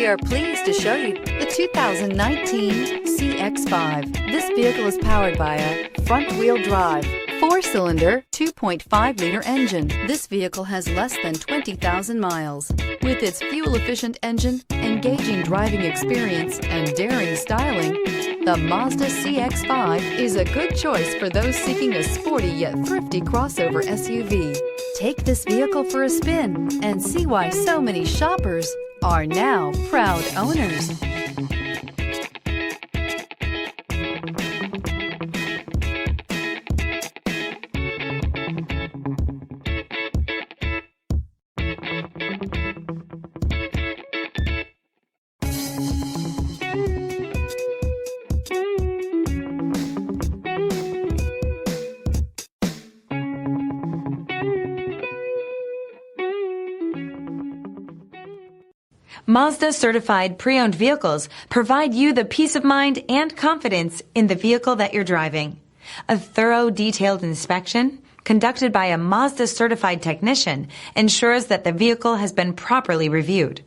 are pleased to show you the 2019 CX-5. This vehicle is powered by a front-wheel drive, 4-cylinder, 2.5-liter engine. This vehicle has less than 20,000 miles. With its fuel-efficient engine, engaging driving experience, and daring styling, the Mazda CX-5 is a good choice for those seeking a sporty yet thrifty crossover SUV. Take this vehicle for a spin and see why so many shoppers are now proud owners. Mazda certified pre-owned vehicles provide you the peace of mind and confidence in the vehicle that you're driving. A thorough, detailed inspection conducted by a Mazda certified technician ensures that the vehicle has been properly reviewed.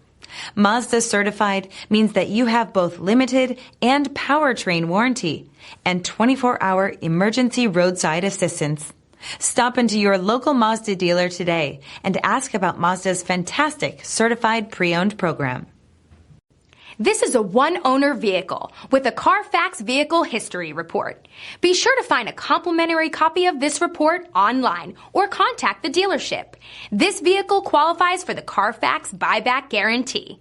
Mazda certified means that you have both limited and powertrain warranty and 24-hour emergency roadside assistance. Stop into your local Mazda dealer today and ask about Mazda's fantastic certified pre-owned program. This is a one-owner vehicle with a Carfax Vehicle History Report. Be sure to find a complimentary copy of this report online or contact the dealership. This vehicle qualifies for the Carfax Buyback Guarantee.